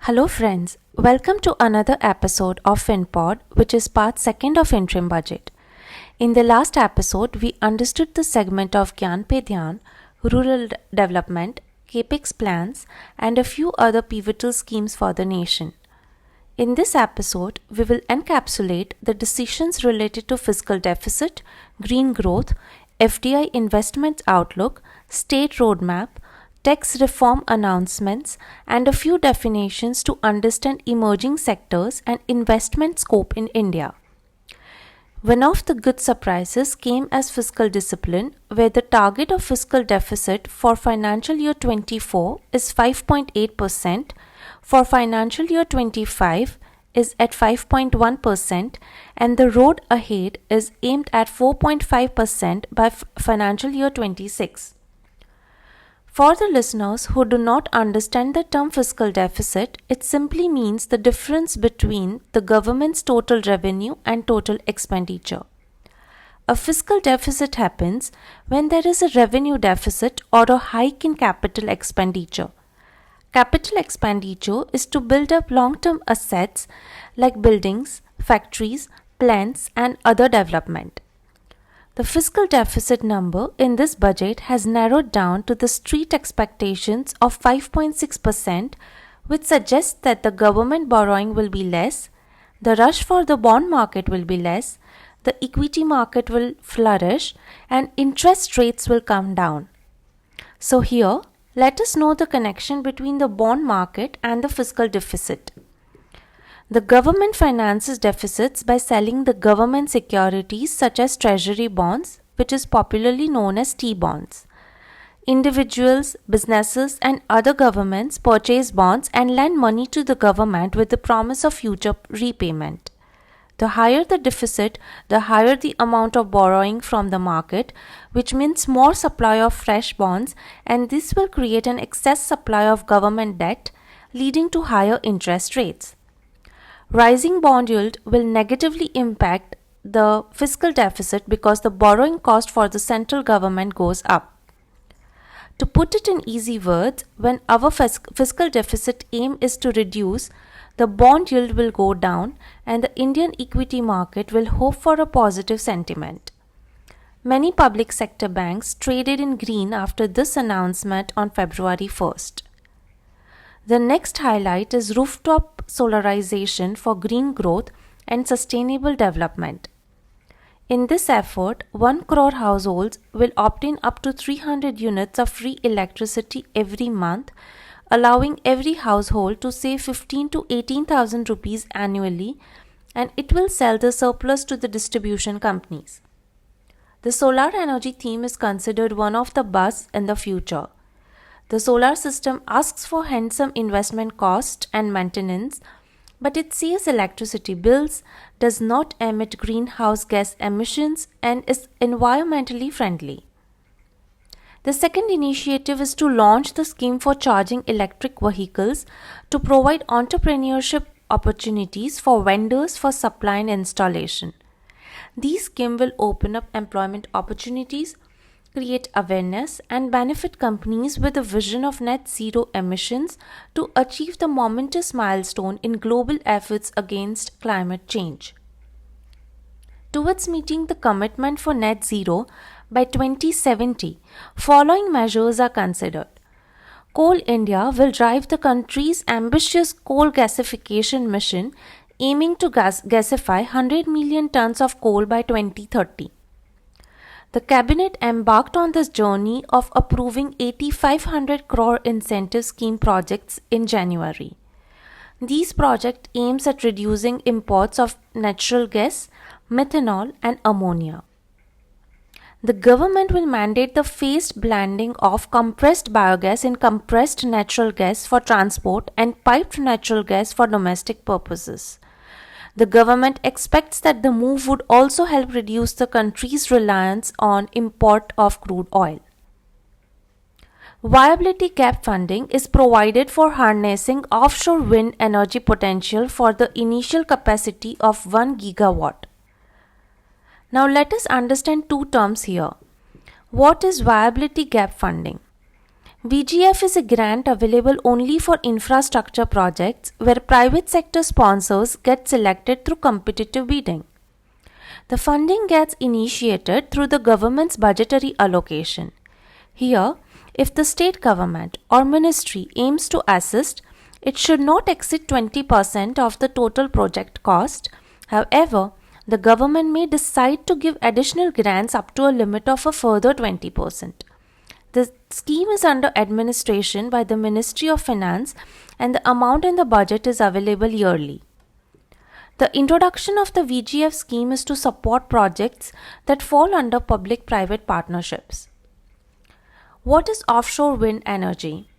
Hello friends, welcome to another episode of FinPod, which is part 2 of Interim Budget. In the last episode, we understood the segment of Gyan Pe Dhyan, rural development, capex plans, and a few other pivotal schemes for the nation. In this episode, we will encapsulate the decisions related to fiscal deficit, green growth, FDI investment outlook, state roadmap, tax reform announcements, and a few definitions to understand emerging sectors and investment scope in India. One of the good surprises came as fiscal discipline, where the target of fiscal deficit for financial year 24 is 5.8%, for financial year 25 is at 5.1%, and the road ahead is aimed at 4.5% by financial year 26. For the listeners who do not understand the term fiscal deficit, it simply means the difference between the government's total revenue and total expenditure. A fiscal deficit happens when there is a revenue deficit or a hike in capital expenditure. Capital expenditure is to build up long-term assets like buildings, factories, plants, and other development. The fiscal deficit number in this budget has narrowed down to the street expectations of 5.6%, which suggests that the government borrowing will be less, the rush for the bond market will be less, the equity market will flourish, and interest rates will come down. So here, let us know the connection between the bond market and the fiscal deficit. The government finances deficits by selling the government securities such as treasury bonds, which is popularly known as T-bonds. Individuals, businesses, and other governments purchase bonds and lend money to the government with the promise of future repayment. The higher the deficit, the higher the amount of borrowing from the market, which means more supply of fresh bonds, and this will create an excess supply of government debt, leading to higher interest rates. Rising bond yield will negatively impact the fiscal deficit because the borrowing cost for the central government goes up. To put it in easy words, when our fiscal deficit aim is to reduce, the bond yield will go down and the Indian equity market will hope for a positive sentiment. Many public sector banks traded in green after this announcement on February 1st. The next highlight is rooftop solarization for green growth and sustainable development. In this effort, 1 crore households will obtain up to 300 units of free electricity every month, allowing every household to save 15 to 18,000 rupees annually, and it will sell the surplus to the distribution companies. The solar energy theme is considered one of the buzz in the future. The solar system asks for handsome investment cost and maintenance, but it saves electricity bills, does not emit greenhouse gas emissions, and is environmentally friendly. The second initiative is to launch the scheme for charging electric vehicles to provide entrepreneurship opportunities for vendors for supply and installation. These schemes will open up employment opportunities, create awareness, and benefit companies with a vision of net zero emissions to achieve the momentous milestone in global efforts against climate change. Towards meeting the commitment for net zero by 2070, following measures are considered. Coal India will drive the country's ambitious coal gasification mission, aiming to gasify 100 million tons of coal by 2030. The cabinet embarked on this journey of approving 8,500 crore incentive scheme projects in January. These projects aims at reducing imports of natural gas, methanol, and ammonia. The government will mandate the phased blending of compressed biogas in compressed natural gas for transport and piped natural gas for domestic purposes. The government expects that the move would also help reduce the country's reliance on import of crude oil. Viability gap funding is provided for harnessing offshore wind energy potential for the initial capacity of 1 gigawatt. Now let us understand two terms here. What is viability gap funding? VGF is a grant available only for infrastructure projects where private sector sponsors get selected through competitive bidding. The funding gets initiated through the government's budgetary allocation. Here, if the state government or ministry aims to assist, it should not exceed 20% of the total project cost. However, the government may decide to give additional grants up to a limit of a further 20%. The scheme is under administration by the Ministry of Finance and the amount in the budget is available yearly. The introduction of the VGF scheme is to support projects that fall under public-private partnerships. What is offshore wind energy?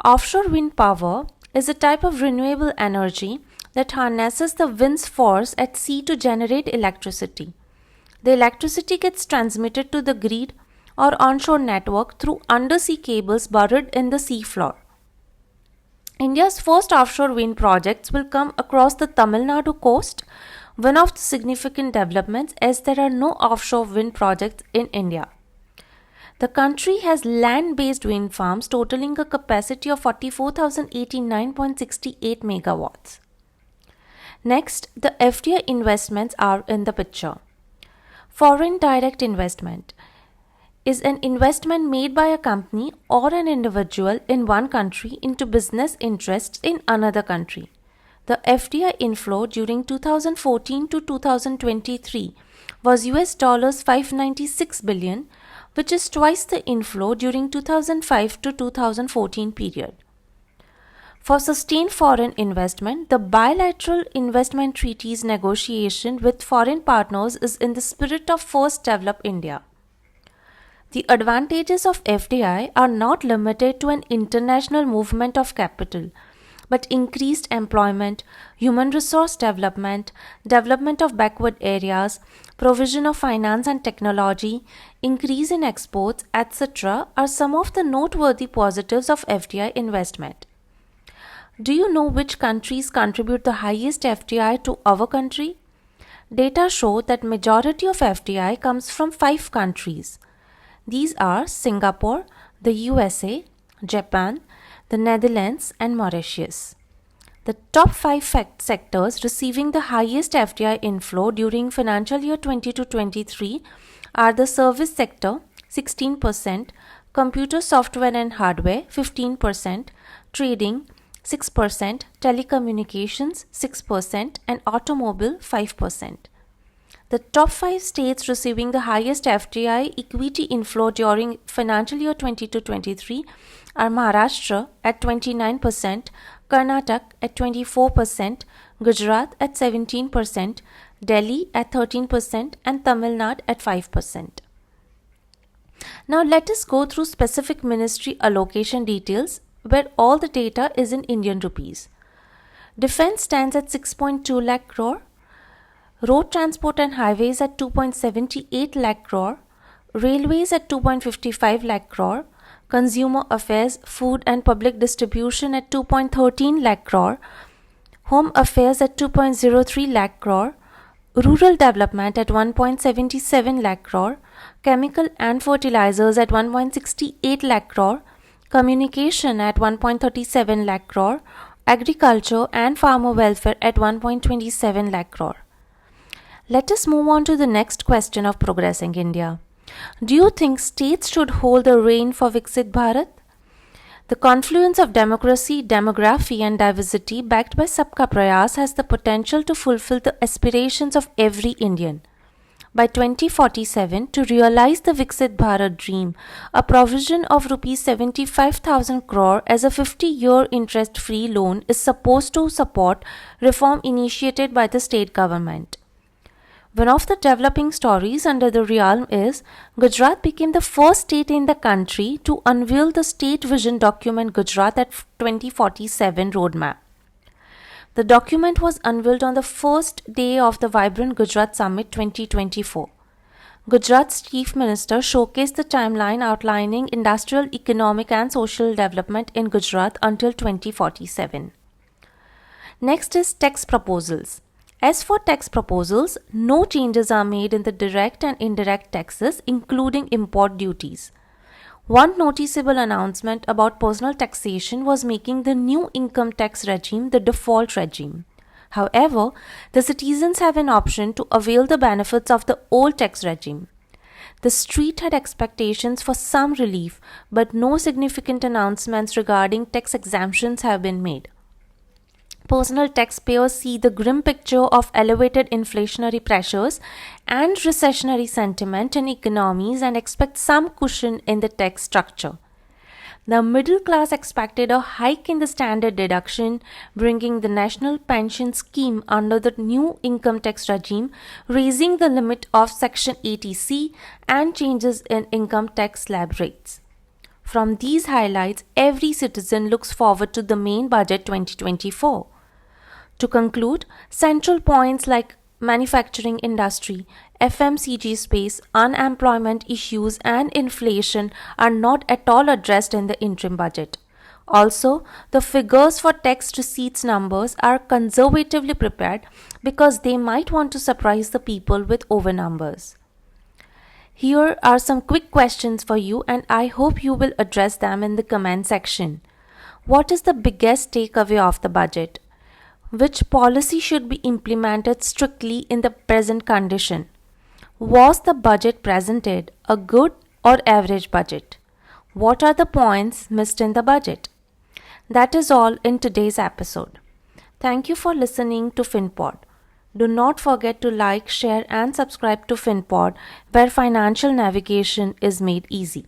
Offshore wind power is a type of renewable energy that harnesses the wind's force at sea to generate electricity. The electricity gets transmitted to the grid or onshore network through undersea cables buried in the seafloor. India's first offshore wind projects will come across the Tamil Nadu coast, one of the significant developments as there are no offshore wind projects in India. The country has land-based wind farms totaling a capacity of 44,089.68 megawatts. Next, the FDI investments are in the picture. Foreign direct investment is an investment made by a company or an individual in one country into business interests in another country. The FDI inflow during 2014 to 2023 was US dollars 596 billion, which is twice the inflow during 2005 to 2014 period. For sustained foreign investment, the bilateral investment treaties negotiation with foreign partners is in the spirit of First Develop India. The advantages of FDI are not limited to an international movement of capital, but increased employment, human resource development, development of backward areas, provision of finance and technology, increase in exports, etc. are some of the noteworthy positives of FDI investment. Do you know which countries contribute the highest FDI to our country? Data show that majority of FDI comes from 5 countries. These are Singapore, the USA, Japan, the Netherlands and Mauritius. The top 5 sectors receiving the highest FDI inflow during financial year 2022-23 are the service sector 16%, computer software and hardware 15%, trading 6%, telecommunications 6% and automobile 5%. The top 5 states receiving the highest FDI equity inflow during financial year 22-23 are Maharashtra at 29%, Karnataka at 24%, Gujarat at 17%, Delhi at 13% and Tamil Nadu at 5%. Now let us go through specific ministry allocation details where all the data is in Indian rupees. Defense stands at 6.2 lakh crore, road transport and highways at 2.78 lakh crore, railways at 2.55 lakh crore, consumer affairs, food and public distribution at 2.13 lakh crore, home affairs at 2.03 lakh crore, rural development at 1.77 lakh crore, chemical and fertilizers at 1.68 lakh crore, communication at 1.37 lakh crore, agriculture and farmer welfare at 1.27 lakh crore. Let us move on to the next question of Progressing India. Do you think states should hold the rein for Viksit Bharat? The confluence of democracy, demography and diversity backed by Sabka Prayas has the potential to fulfill the aspirations of every Indian. By 2047, to realize the Viksit Bharat dream, a provision of Rs 75,000 crore as a 50-year interest-free loan is supposed to support reform initiated by the state government. One of the developing stories under the realm is Gujarat became the first state in the country to unveil the state vision document Gujarat at 2047 roadmap. The document was unveiled on the first day of the Vibrant Gujarat Summit 2024. Gujarat's Chief Minister showcased the timeline outlining industrial, economic and social development in Gujarat until 2047. Next is tax proposals. As for tax proposals, no changes are made in the direct and indirect taxes, including import duties. One noticeable announcement about personal taxation was making the new income tax regime the default regime. However, the citizens have an option to avail the benefits of the old tax regime. The street had expectations for some relief, but no significant announcements regarding tax exemptions have been made. Personal taxpayers see the grim picture of elevated inflationary pressures and recessionary sentiment in economies and expect some cushion in the tax structure. The middle class expected a hike in the standard deduction, bringing the national pension scheme under the new income tax regime, raising the limit of Section 80C and changes in income tax slab rates. From these highlights, every citizen looks forward to the main budget 2024. To conclude, central points like manufacturing industry, FMCG space, unemployment issues and inflation are not at all addressed in the interim budget. Also, the figures for tax receipts numbers are conservatively prepared because they might want to surprise the people with over numbers. Here are some quick questions for you and I hope you will address them in the comment section. What is the biggest takeaway of the budget? Which policy should be implemented strictly in the present condition? Was the budget presented a good or average budget? What are the points missed in the budget? That is all in today's episode. Thank you for listening to FinPod. Do not forget to like, share and subscribe to FinPod where financial navigation is made easy.